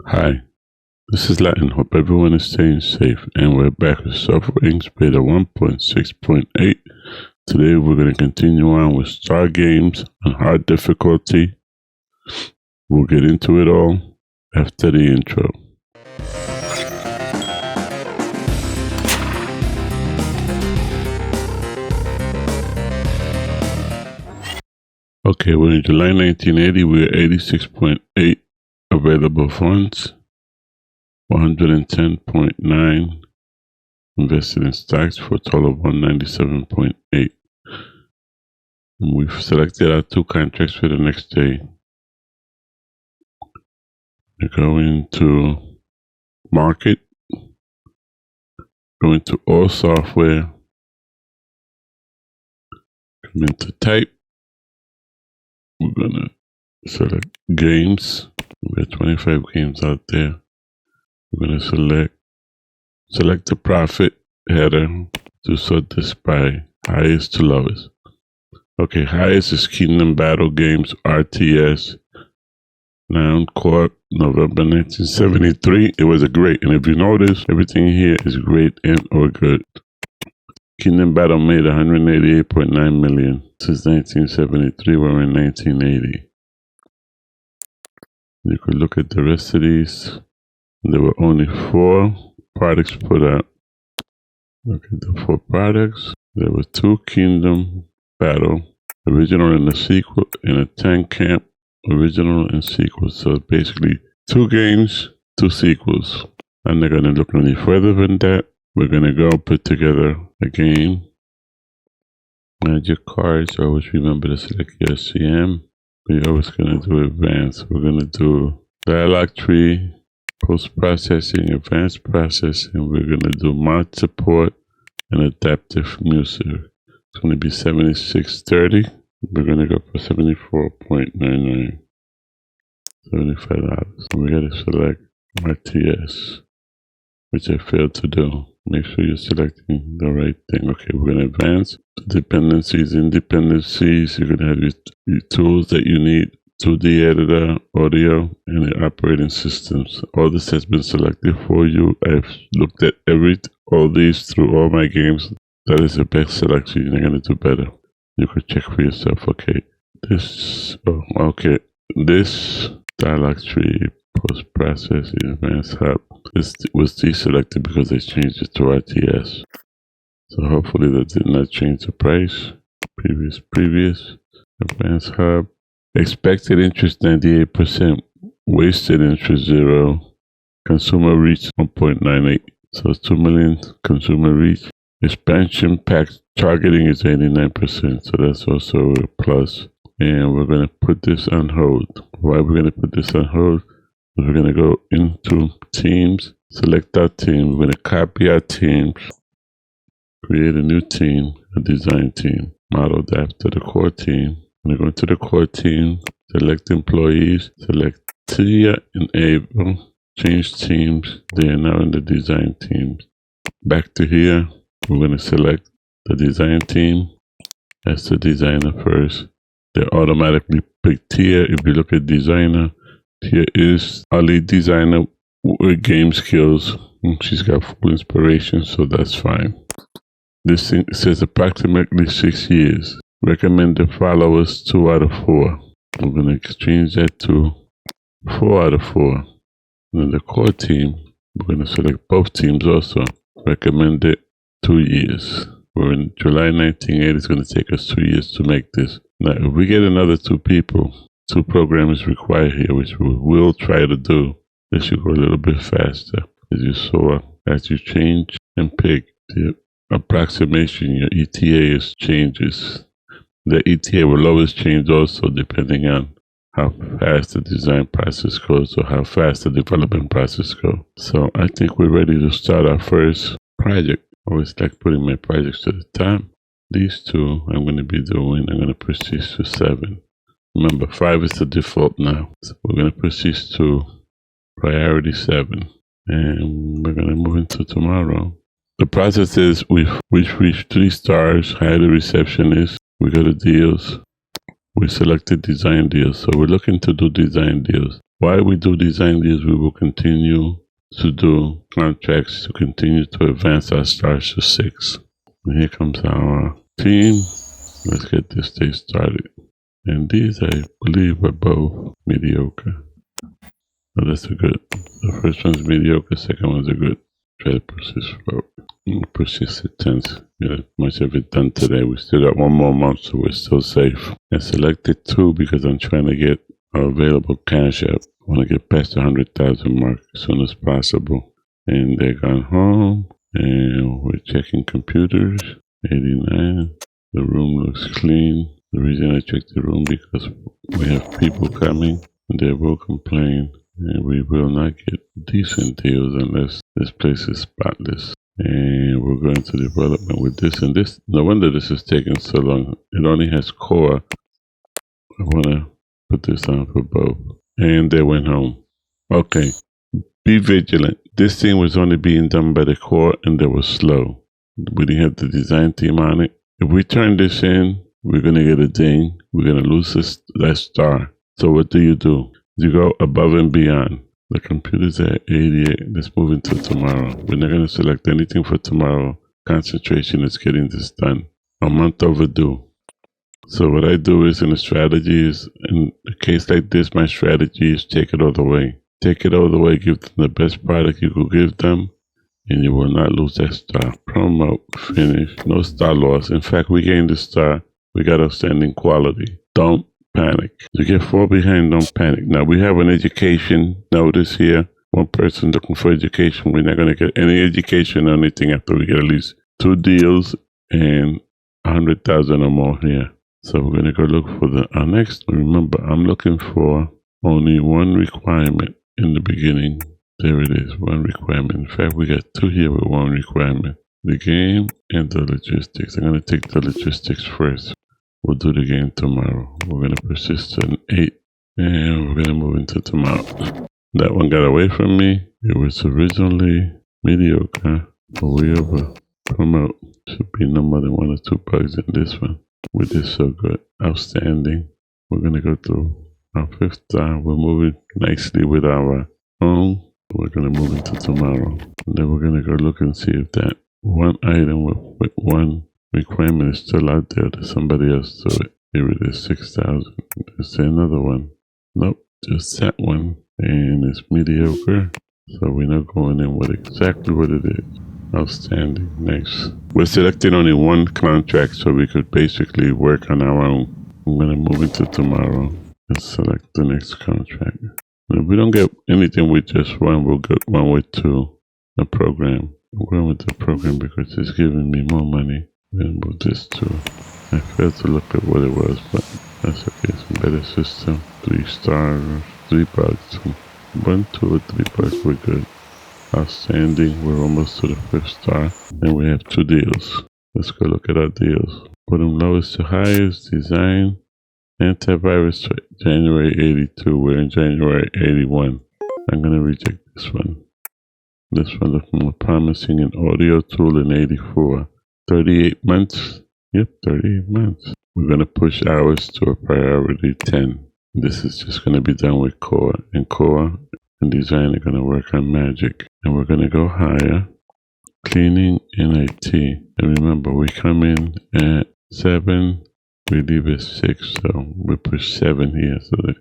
Hi, this is LatN. Hope everyone is staying safe, and we're back with Software Inc. Beta 1.6.8. Today we're going to continue on with Star Games on hard difficulty. We'll get into it all after the intro. Okay, we're in July 1980. We're 86.8 available funds, 110.9 invested in stocks for a total of 197.8. We've selected our two contracts for the next day. We go into Market, go into All Software, come into Type. We're gonna select Games. We have 25 games out there. We're gonna select the profit header to sort this by highest to lowest. Okay, highest is Kingdom Battle Games RTS, Noun Corp, November 1973. It was a great, and if you notice, everything here is great and or good. Kingdom Battle made 188.9 million since 1973. We're in 1980. You could look at the rest of these. There were only 4 products put out. Look at the 4 products. There were 2 Kingdom Battle, original and a sequel, and a Tank Camp, original and sequel. So basically 2 games, 2 sequels. I'm not going to look any further than that. We're going to go put together a game. Magic cards. Always remember to select your SCM. We're always going to do advanced. We're going to do dialogue tree, post-processing, advanced processing. We're going to do mod support and adaptive music. It's going to be 7630. We're going to go for 74.99. $75. We got to select RTS, which I failed to do. Make sure you're selecting the right thing. Okay, we're going to advance to dependencies, independencies. You're going to have your tools that you need, 2D editor, audio, and the operating systems. All this has been selected for you. I've looked at all these through all my games. That is the best selection. You're going to do better. You could check for yourself. Okay, this dialogue tree, post-processing, advanced hub. This was deselected because they changed it to RTS. So hopefully that did not change the price. Previous, advanced hub. Expected interest 98%, wasted interest 0, consumer reach 1.98. So it's 2 million consumer reach. Expansion pack targeting is 89%, so that's also a plus. And we're going to put this on hold. Why we're going to put this on hold? We're going to go into teams, select our team. We're going to copy our teams, create a new team, a design team, modeled after the core team. We're going to go to the core team, select employees, select Tia and Abel, change teams. They are now in the design teams. Back to here, we're going to select the design team as the designer first. They automatically pick Tia. If you look at designer, Tia is our lead designer with game skills. She's got full inspiration, so that's fine. This thing says approximately 6 years. Recommended followers 2 out of 4. We're going to exchange that to 4 out of 4. And then the core team, we're going to select both teams also. Recommended 2 years. We're in July 1980. It's going to take us 2 years to make this. Now, if we get another 2 people, 2 programmers required here, which we will try to do. This should go a little bit faster. As you saw, as you change and pick the approximation, your ETA changes. The ETA will always change also depending on how fast the design process goes or how fast the development process goes. So I think we're ready to start our first project. I always like putting my projects to the top. These 2 I'm going to be doing. I'm going to push these to 7. Remember, 5 is the default now. So we're going to push these to priority 7. And we're going to move into tomorrow. The process is we've reached 3 stars. Hire the receptionist. We go to deals. We selected design deals. So we're looking to do design deals. while we do design deals, we will continue to do contracts to continue to advance our stars to 6. And here comes our team. Let's get this day started. And these, I believe, are both mediocre. So that's a good. The first one's mediocre, second one's a good. Try to push this forward. Push this to 10s. We got much of it done today. We still got one more month, so we're still safe. I selected 2 because I'm trying to get our available cash up. I want to get past the 100,000 mark as soon as possible. And they're gone home. And we're checking computers. 89. The room looks clean. The reason I checked the room because we have people coming and they will complain, and we will not get decent deals unless this place is spotless. And we're going to development with this and this. No wonder this is taking so long. It only has core. I want to put this on for both. And they went home. Okay. Be vigilant. This thing was only being done by the core and they were slow. We didn't have the design team on it. If we turn this in, we're going to get a ding. We're going to lose that star. So what do? You go above and beyond. The computer's at 88. Let's move into tomorrow. We're not going to select anything for tomorrow. Concentration is getting this done. A month overdue. So what I do is in a strategy is, in a case like this, my strategy is take it all the way. Take it all the way. Give them the best product you could give them. And you will not lose that star. Promote, finish, no star loss. In fact, we gained the star. We got outstanding quality. Don't panic. You get 4 behind, don't panic. Now, we have an education notice here. One person looking for education. We're not going to get any education or anything after we get at least 2 deals and 100,000 or more here. So we're going to go look for our next. Remember, I'm looking for only 1 requirement in the beginning. There it is, 1 requirement. In fact, we got 2 here with 1 requirement. The game and the logistics. I'm going to take the logistics first. We'll do the game tomorrow. We're going to persist to an 8. And we're going to move into tomorrow. That one got away from me. It was originally mediocre. But we over promote. Should be no more than 1 or 2 bugs in this one. We did so good. Outstanding. We're going to go through our 5th star. We're moving nicely with our own. We're going to move into tomorrow. And then we're going to go look and see if that 1 item with 1 requirement is still out there that somebody else do it. Here it is, 6,000. Let's say another one. Nope, just that one. And it's mediocre. So we're not going in with exactly what it is. Outstanding. Next. We're selecting only 1 contract so we could basically work on our own. I'm going to move into tomorrow and select the next contract. If we don't get anything with just 1, we'll get 1 with 2. The program. I'm going with the program because it's giving me more money. I'm going to move this to. I failed to look at what it was, but that's okay. It's a better system. 3 stars, 3 bugs. 1, 2, or 3 bugs. We're good. Outstanding. We're almost to the 5th star. And we have 2 deals. Let's go look at our deals. Put them lowest to highest. Design. Antivirus January 82. We're in January 81. I'm going to reject this one. This one looks more promising. An audio tool in 84. 38 months. Yep, 38 months. We're going to push ours to a priority 10. This is just going to be done with core. And core and design are going to work on magic. And we're going to go higher. Cleaning and IT. And remember, we come in at 7. We leave at 6, so we push 7 here, so that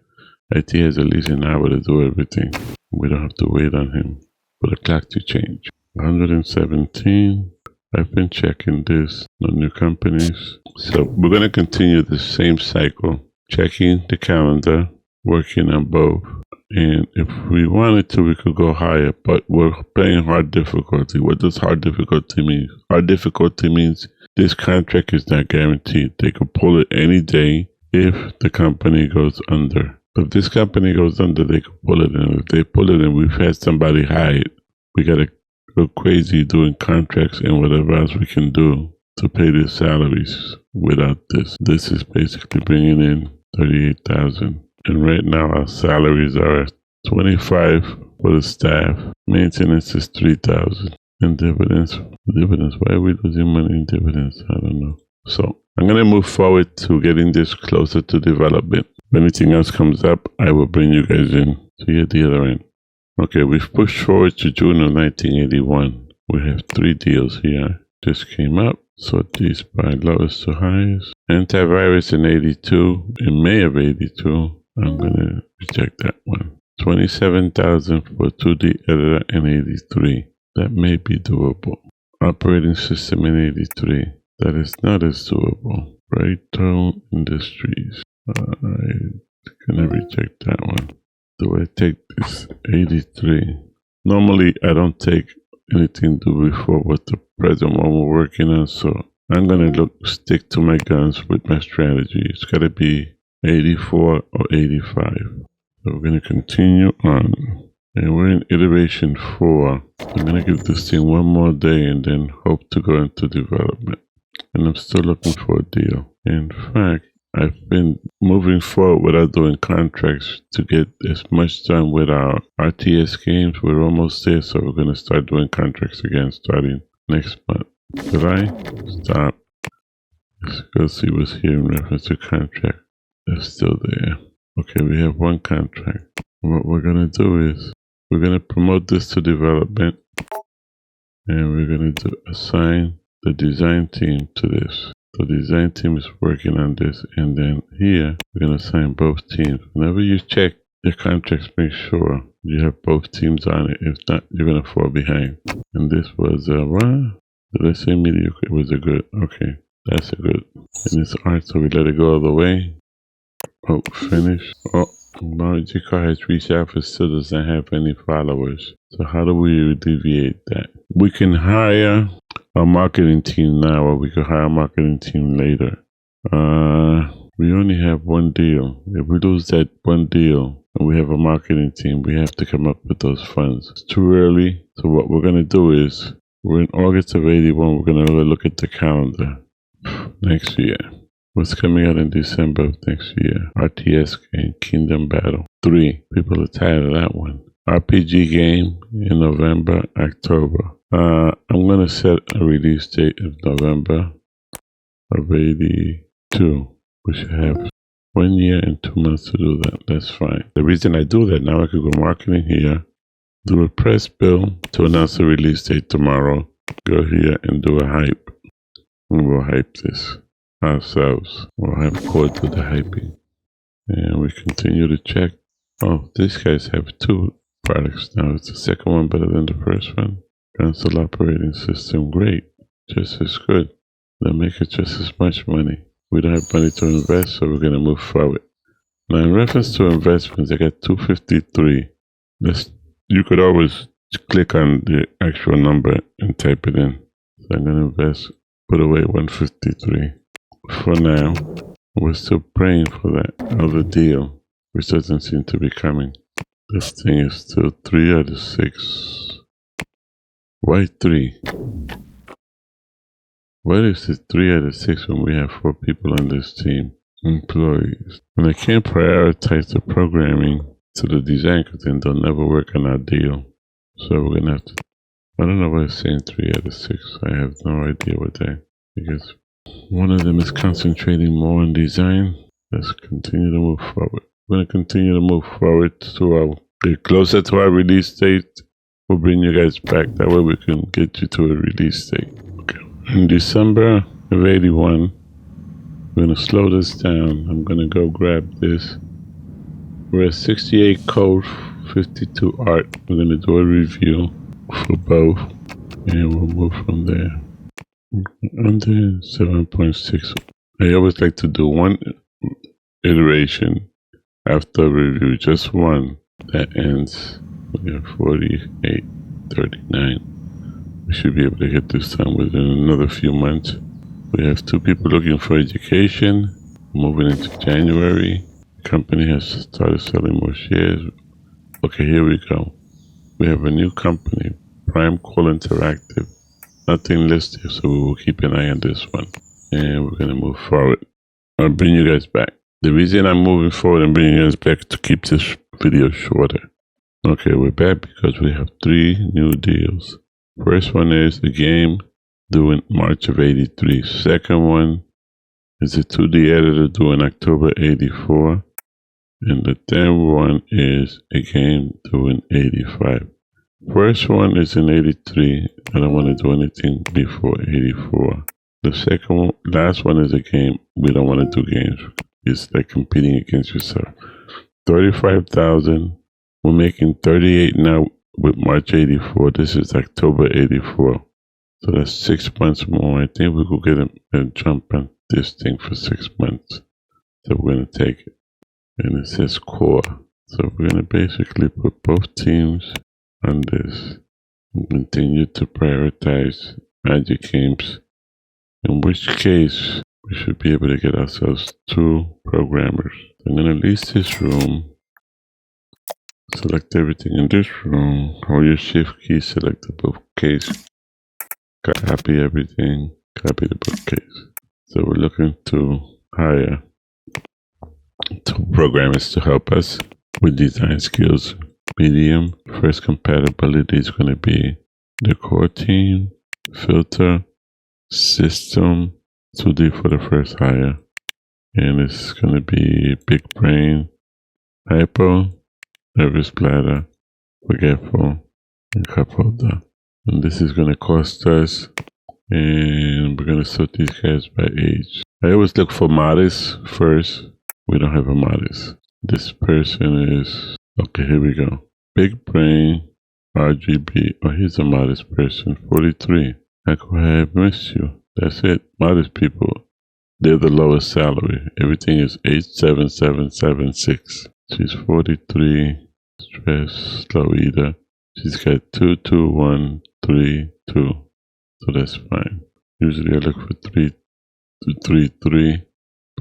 IT has at least an hour to do everything. We don't have to wait on him for the clock to change. 117. I've been checking this, no new companies. So we're going to continue the same cycle, checking the calendar, working on both. And if we wanted to, we could go higher, but we're playing hard difficulty. What does hard difficulty mean? Hard difficulty means this contract is not guaranteed. They could pull it any day if the company goes under. If this company goes under, they could pull it in. If they pull it in, we've had somebody hide. We got to go crazy doing contracts and whatever else we can do to pay their salaries without this. This is basically bringing in 38,000. And right now our salaries are 25 for the staff. Maintenance is 3,000. And dividends, why are we losing money in dividends? I don't know. So I'm going to move forward to getting this closer to development. If anything else comes up, I will bring you guys in. So you're the other end. Okay, we've pushed forward to June of 1981. We have 3 deals here. Just came up. Sort these by lowest to highest. Antivirus in 82. In May of 82. I'm going to reject that one. 27,000 for 2D editor in 83. That may be doable. Operating system in 83. That is not as doable. Brightone Industries. I'm going to reject that one. Do I take this 83? Normally, I don't take anything to do before with the present one we're working on, so I'm going to stick to my guns with my strategy. It's got to be 84 or 85. So we're going to continue on. And we're in iteration 4. I'm going to give this thing one more day and then hope to go into development. And I'm still looking for a deal. In fact, I've been moving forward without doing contracts to get as much done with our RTS games. We're almost there, so we're going to start doing contracts again starting next month. Did I? Stop. Let's go see what's here in reference to contract. That's still there. Okay, we have one contract. What we're going to do is we're going to promote this to development, and we're going to assign the design team to this. The design team is working on this, and then here we're going to assign both teams. Whenever you check your contracts, make sure you have both teams on it. If not, you're going to fall behind. And this was what? Did I say mediocre? It was a good. Okay, that's a good. And it's art, so we let it go all the way. Oh, finish. Oh, Margie Car has reached out, but still doesn't have any followers. So how do we deviate that? We can hire a marketing team now, or we could hire a marketing team later. We only have one deal. If we lose that one deal and we have a marketing team, we have to come up with those funds. It's too early. So what we're going to do is, we're in August of 81. We're going to look at the calendar next year. What's coming out in December of next year? RTS game, Kingdom Battle 3. People are tired of that one. RPG game in November, October. I'm going to set a release date of November of 82. We should have 1 year and 2 months to do that. That's fine. The reason I do that, now I could go marketing here, do a press bill to announce the release date tomorrow, go here and do a hype. And we'll hype this ourselves. We'll have code to the hyping. And we continue to check. Oh, these guys have 2 products now. Is the second one better than the first one? Console operating system, great. Just as good. They'll make it just as much money. We don't have money to invest, so we're going to move forward. Now, in reference to investments, I got 253. You could always click on the actual number and type it in. So I'm going to invest, put away 153. For now, we're still praying for that other deal, which doesn't seem to be coming. This thing is still 3 out of 6. Why 3? What is it 3 out of 6 when we have 4 people on this team? Employees. And I can't prioritize the programming to the design because then they'll never work on our deal. So we're going to have to, I don't know why it's saying 3 out of 6. I have no idea what that, because one of them is concentrating more on design. Let's continue to move forward. We're going to continue to move forward to get closer to our release date. We'll bring you guys back. That way we can get you to a release date. Okay. In December of 81, we're going to slow this down. I'm going to go grab this. We're at 68 code, 52 art. We're going to do a review for both, and we'll move from there. Under 7.6. I always like to do one iteration after review, just one that ends. We have 48, 39. We should be able to get this done within another few months. We have 2 people looking for education. Moving into January. The company has started selling more shares. Okay, here we go. We have a new company, Prime Call Interactive. Nothing listed, so we will keep an eye on this one. And we're going to move forward. I'll bring you guys back. The reason I'm moving forward and bringing you guys back to keep this video shorter. Okay, we're back because we have 3 new deals. First one is the game due in March of 83. Second one is a 2D editor due in October 84. And the 10th one is a game doing 85. First one is in 83. I don't want to do anything before 84. The second one, last one is a game. We don't want to do games. It's like competing against yourself. 35,000. We're making 38 now with March 84. This is October 84. So that's 6 months more. I think we could get a jump on this thing for 6 months. So we're going to take it. And it says core. So we're going to basically put both teams on this and continue to prioritize magic games. In which case, we should be able to get ourselves 2 programmers. I'm going to lease this room. Select everything in this room. Hold your shift key, select the bookcase. Copy everything. Copy the bookcase. So we're looking to hire 2 programmers to help us with design skills. Medium. First compatibility is going to be the core team, filter, system, 2D for the first hire. And it's going to be big brain, hypo, nervous bladder, forgetful, and cup holder. And this is going to cost us, and we're going to sort these guys by age. I always look for modest first. We don't have a modest. This person is, okay, here we go. Big brain, RGB. Oh, he's a modest person, 43. How could I have missed you? That's it. Modest people, they're the lowest salary. Everything is 87776. She's 43. Stress, slow eater. She's got 22132. So that's fine. Usually I look for 3233.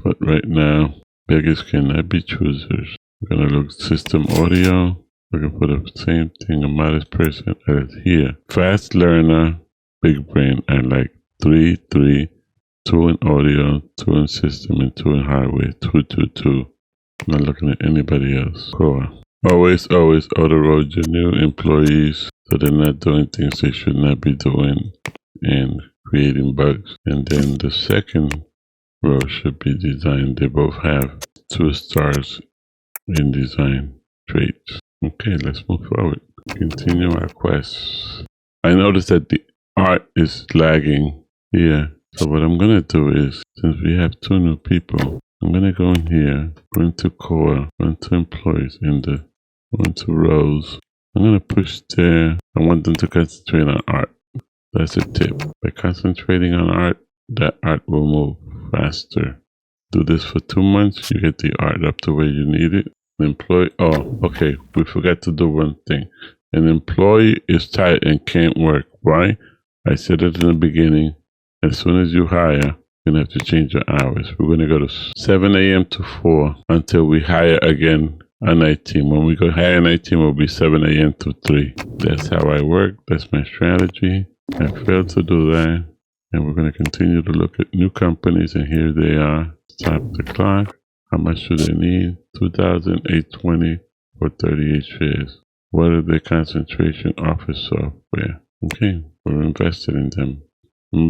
But right now, beggars cannot be choosers. We're gonna look system audio. Looking for the same thing, a modest person as here. Fast learner, big brain. I like 3, 3, 2 in audio, 2 in system, and 2 in hardware. 2, 2, 2. Not looking at anybody else. Core. Always auto-road your new employees so they're not doing things they should not be doing and creating bugs. And then the second row should be design. They both have 2 stars in design traits. Okay, let's move forward. Continue our quest. I noticed that the art is lagging here. So what I'm going to do is, since we have 2 new people, I'm going to go in here, go into core, go into employees, go into rows. I'm going to push there. I want them to concentrate on art. That's a tip. By concentrating on art, that art will move faster. Do this for 2 months, you get the art up to where you need it. An employee, oh, okay, we forgot to do one thing. An employee is tired and can't work. Why? I said it in the beginning. As soon as you hire, you're going to have to change your hours. We're going to go to 7 a.m. to 4 until we hire again a night team. When we go hire a night team, it will be 7 a.m. to 3. That's how I work. That's my strategy. I failed to do that. And we're going to continue to look at new companies. And here they are. Stop the clock. How much do they need? 2,820 for 38 shares. What are their concentration? Office software. Okay, we're invested in them.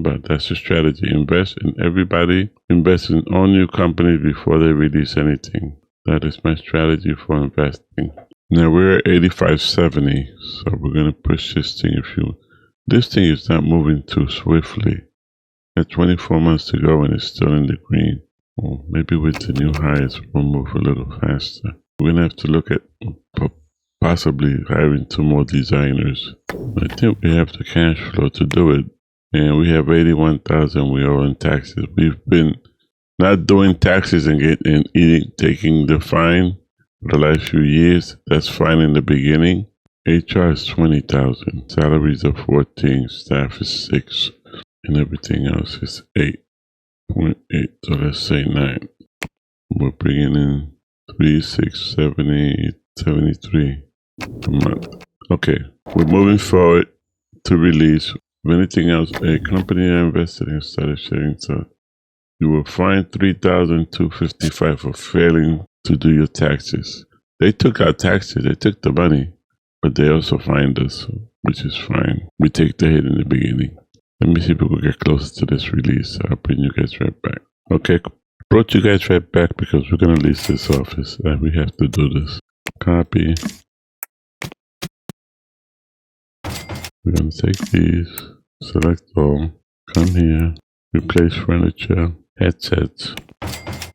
But that's the strategy. Invest in everybody. Invest in all new companies before they release anything. That is my strategy for investing. Now we're at 85.70, so we're going to push this thing. This thing is not moving too swiftly. At 24 months to go and it's still in the green. Well, maybe with the new hires we'll move a little faster. We're going to have to look at possibly hiring 2 more designers. I think we have the cash flow to do it. And we have 81,000 we owe in taxes. We've been not doing taxes and taking the fine for the last few years. That's fine in the beginning. HR is 20,000. Salaries are 14. Staff is 6. And everything else is 8.8. So let's say 9. We're bringing in 3, 6, 7, 8, 73 a month. Okay, we're moving forward to release. If anything else, a company I invested in started sharing, so you will find 3,255 for failing to do your taxes. They took our taxes, they took the money, but they also fined us, which is fine. We take the hit in the beginning. Let me see if we can get closer to this release. I'll bring you guys right back. Okay, Brought you guys right back because we're going to lease this office and we have to do this. Copy. We're going to take these, select all, come here, replace furniture, headsets.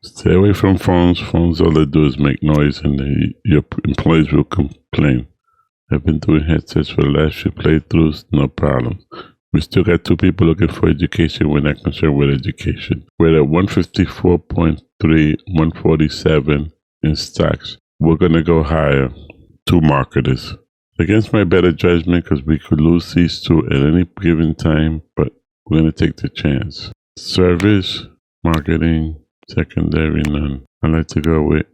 Stay away from phones. Phones, all they do is make noise and your employees will complain. I've been doing headsets for the last few playthroughs, no problem. We still got 2 people looking for education. We're not concerned with education. We're at 154.3, 147 in stocks. We're going to go higher. 2 marketers. Against my better judgment, because we could lose these 2 at any given time, but we're going to take the chance. Service, marketing, secondary, none. I like to go with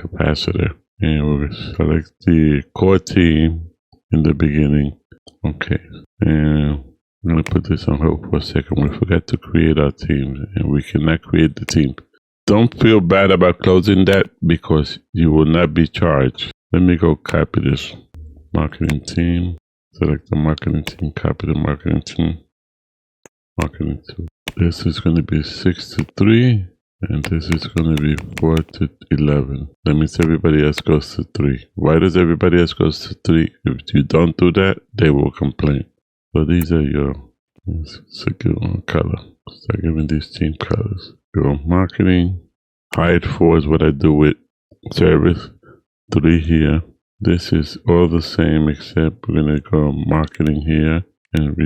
capacitor. And we'll select the core team in the beginning. Okay. And I'm going to put this on hold for a second. We forgot to create our teams and we cannot create the team. Don't feel bad about closing that because you will not be charged. Let me go copy this. Marketing team. Select the marketing team. Copy the marketing team. Marketing team. This is going to be 6 to 3. And this is going to be 4 to 11. That means everybody else goes to 3. Why does everybody else goes to 3? If you don't do that, they will complain. So these are your, it's a good one, color. Start giving these team colors. Go marketing. Hide 4 is what I do with service. 3 here. This is all the same except we're going to go marketing here and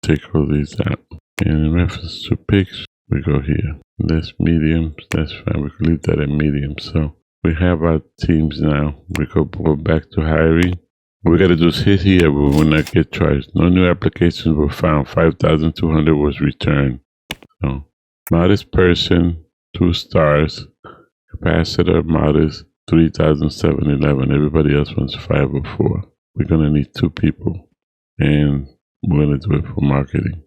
take all these out. And in reference to picks, we go here. That's medium. That's fine. We can leave that at medium. So we have our teams now. We go back to hiring. We got to just hit here, but we will not get charged. No new applications were found. 5,200 was returned. So modest person, 2 stars. Capacitor, modest, 3,711. Everybody else wants 5 or 4. We're going to need 2 people. And we're going to do it for marketing.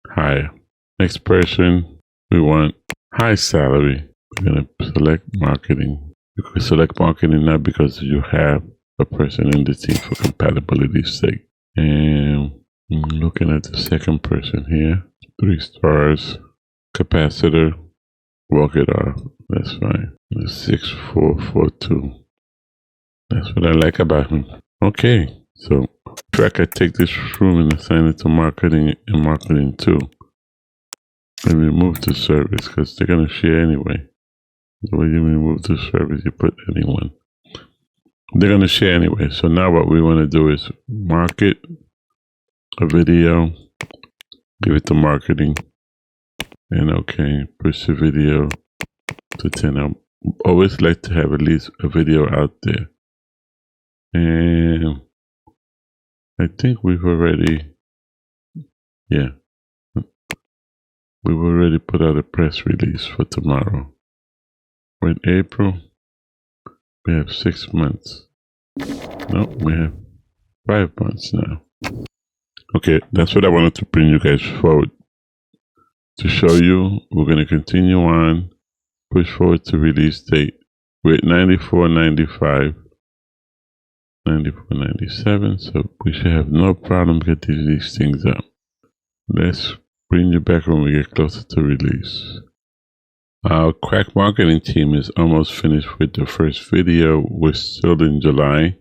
Hire. Next person, we want high salary. We're going to select marketing. You can select marketing now because you have a person in the team for compatibility's sake. And I'm looking at the second person here. 3 stars. Capacitor. Walk it off. That's fine. 6442. That's what I like about him. Okay. So track, I take this room and assign it to marketing and marketing 2. And remove the service because they're going to share anyway. The way you remove the service, you put anyone. They're going to share anyway. So now what we want to do is market a video, give it to marketing, and okay, push the video to 10. I always like to have at least a video out there. And I think we've already, yeah. We've already put out a press release for tomorrow. We're in April. We have 6 months. No, we have 5 months now. Okay, that's what I wanted to bring you guys forward. To show you, we're going to continue on. Push forward to release date. We're at 94.95. 94.97. So we should have no problem getting these things up. Let's bring you back when we get closer to release. Our crack marketing team is almost finished with the first video. We're still in July.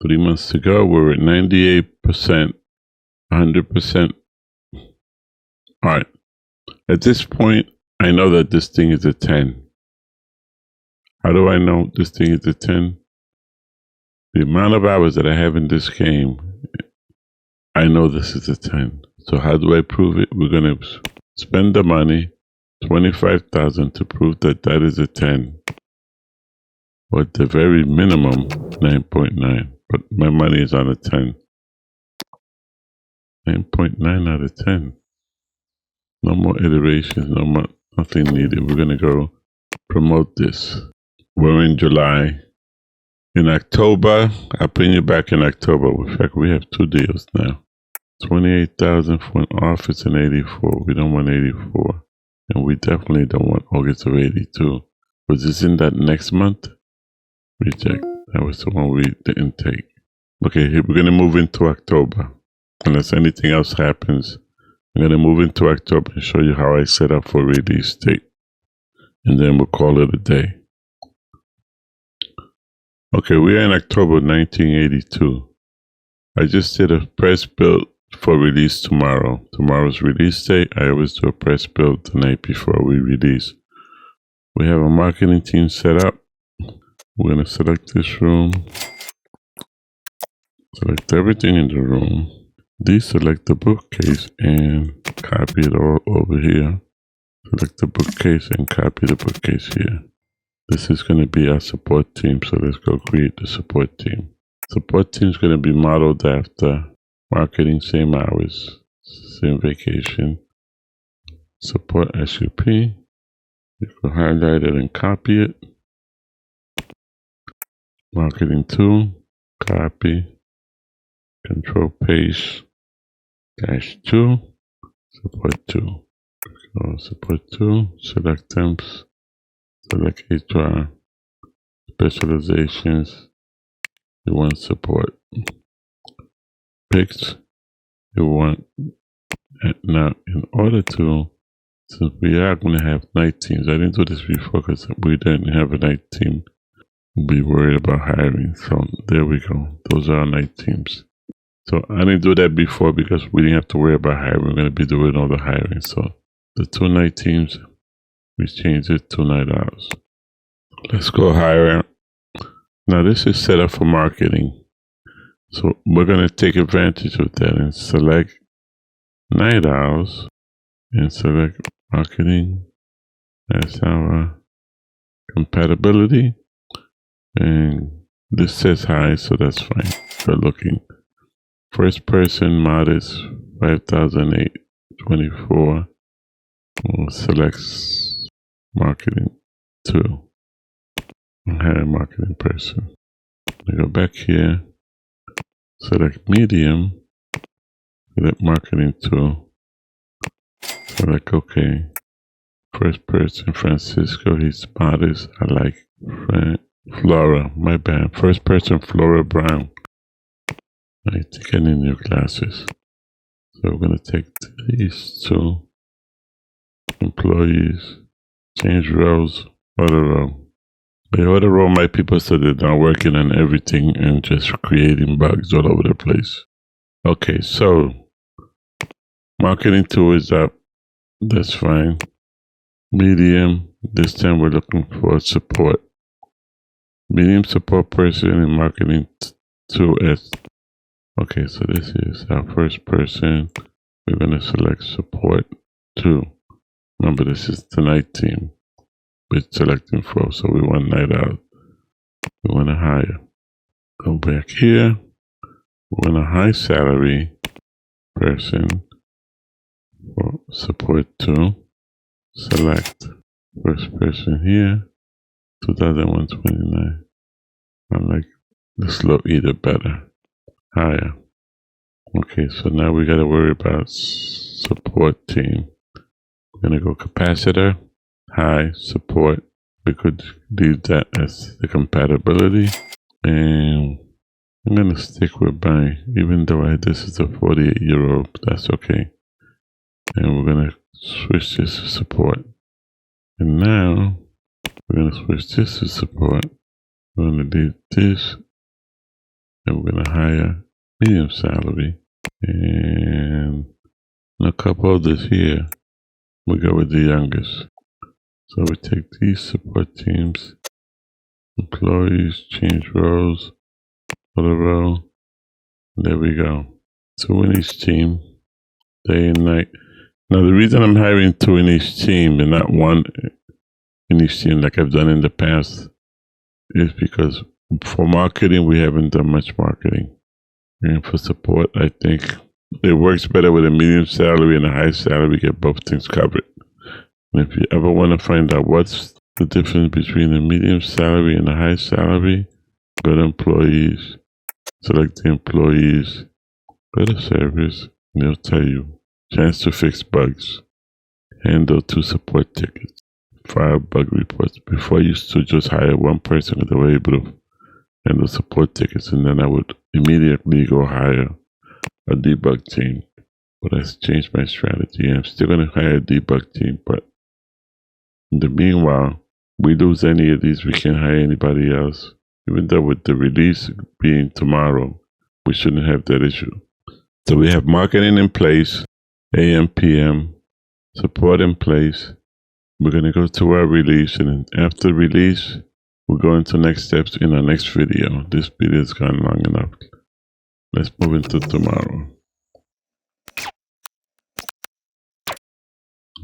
3 months to go. We're at 98%, 100%. All right. At this point, I know that this thing is a 10. How do I know this thing is a 10? The amount of hours that I have in this game, I know this is a 10. So how do I prove it? We're going to spend the money, $25,000, to prove that that is a 10. Or at the very minimum, 9.9. But my money is on a 10. 9.9 out of 10. No more iterations, no more, nothing needed. We're going to go promote this. We're in July. In October, I'll bring you back in October. In fact, we have 2 deals now. 28,000 for an office and 84. We don't want 84. And we definitely don't want August of 82. Was this in that next month? Reject. That was the one we didn't take. Okay, here we're going to move into October. Unless anything else happens, I'm going to move into October and show you how I set up for release date. And then we'll call it a day. Okay, we are in October 1982. I just did a press build for release tomorrow. Tomorrow's release date. I always do a press build the night before we release. We have a marketing team set up. We're going to select this room. Select everything in the room. Deselect the bookcase and copy it all over here. Select the bookcase and copy the bookcase here. This is going to be our support team, so let's go create the support team. Support team is going to be modeled after marketing, same hours, same vacation. Support SUP. You can highlight it and copy it. Marketing 2, copy, control paste, -2, support 2. So support 2, select temps, select HR, specializations, you want support. Picks, you want, now in order to, since we are going to have night teams, I didn't do this before because we didn't have a night team. We'll be worried about hiring. So there we go. Those are our night teams. So I didn't do that before because we didn't have to worry about hiring. We're going to be doing all the hiring. So the 2 night teams, we changed it to night hours. Let's go hire. Now this is set up for marketing. So we're going to take advantage of that and select night hours and select marketing as our compatibility. And this says high, so that's fine. We're looking. First person mod is 5008-24. We'll select marketing 2. Hire marketing person. We go back here. Select medium. Select marketing 2. Select OK. First person Francisco. He's modest. I like Flora. My bad. First person Flora Brown. I think I need new glasses. So we're going to take these 2 employees, change rows, order row. The order row might people said they're not working on everything and just creating bugs all over the place. Okay, so marketing 2 is up. That's fine. Medium, this time we're looking for support. Medium support person in marketing 2S. Okay, so this is our first person. We're going to select support 2. Remember, this is the night team. We're selecting for, so we want night out. We want to hire. Go back here. We want a high salary person for support 2. Select first person here. 2,129. I like the slow either better. Higher. Okay, so now we got to worry about support team. We're going to go capacitor, high, support. We could leave that as the compatibility. And I'm going to stick with my, even though this is a 48-year-old, that's okay. And we're going to switch this to support. And now we're going to switch this to support. We're going to leave this. And we're going to hire medium salary. And a couple of this here, we go with the youngest. So we take these support teams, employees, change rows, other row. There we go. 2 in each team, day and night. Now the reason I'm hiring 2 in each team and not 1 in each team like I've done in the past is because for marketing, we haven't done much marketing. And for support, I think it works better with a medium salary and a high salary, get both things covered. And if you ever want to find out what's the difference between a medium salary and a high salary, go to employees, select the employees, go to service, and they'll tell you chance to fix bugs, handle 2 support tickets, file bug reports. Before I used to just hire 1 person and they were able to handle support tickets, and then I would immediately go hire a debug team. but I changed my strategy. I'm still going to hire a debug team, but in the meanwhile, we lose any of these, we can't hire anybody else. Even though with the release being tomorrow, we shouldn't have that issue. So we have marketing in place, AM, PM, support in place. We're going to go to our release, and after release, we'll go into next steps in our next video. This video has gone long enough. Let's move into tomorrow.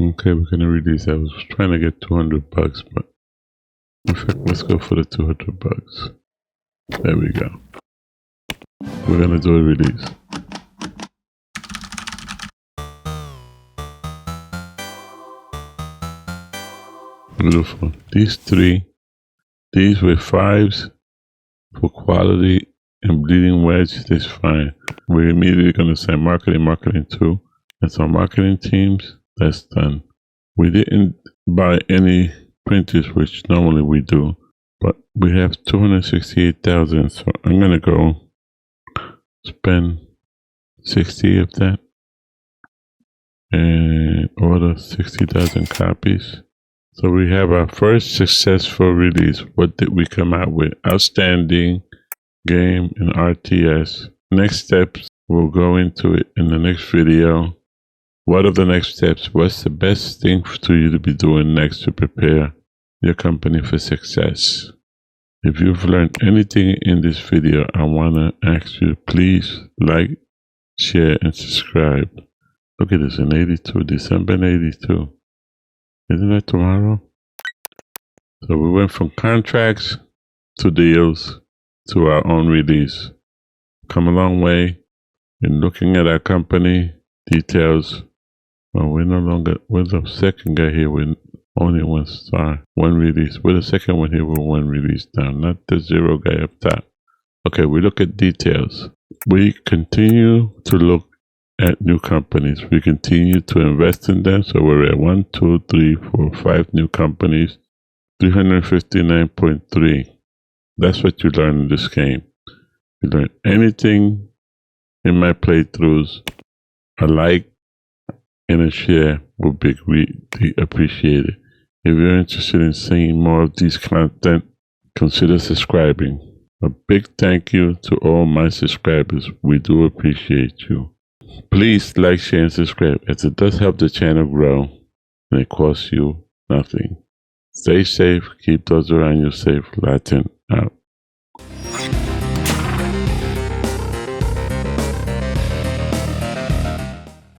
Okay, we're going to release. I was trying to get $200, but in fact, let's go for the $200. There we go. We're going to do a release. Beautiful. These three, these with 5s for quality and bleeding wedge, that's fine. We're immediately going to say marketing 2. That's our marketing teams. That's done. We didn't buy any printers, which normally we do, but we have 268,000. So I'm going to go spend 60 of that and order 60,000 copies. So we have our first successful release. What did we come out with? Outstanding game and RTS. Next steps, we'll go into it in the next video. What are the next steps? What's the best thing for you to be doing next to prepare your company for success? If you've learned anything in this video, I want to ask you, please like, share, and subscribe. Look at this, in 82, December 82. Isn't that tomorrow? So we went from contracts to deals to our own release. Come a long way in looking at our company details. Well, we're no longer, we're the second guy here with only 1 star, 1 release. We're the second one here with 1 release down, not the 0 guy up top. Okay, we look at details. We continue to look at new companies. We continue to invest in them. So we're at 1, 2, 3, 4, 5 new companies, 359.3. That's what you learn in this game. You learn anything in my playthroughs, a like and a share would be greatly appreciated. If you're interested in seeing more of these content, consider subscribing. A big thank you to all my subscribers. We do appreciate you. Please like, share, and subscribe, as it does help the channel grow and it costs you nothing. Stay safe, keep those around you safe. LatN out.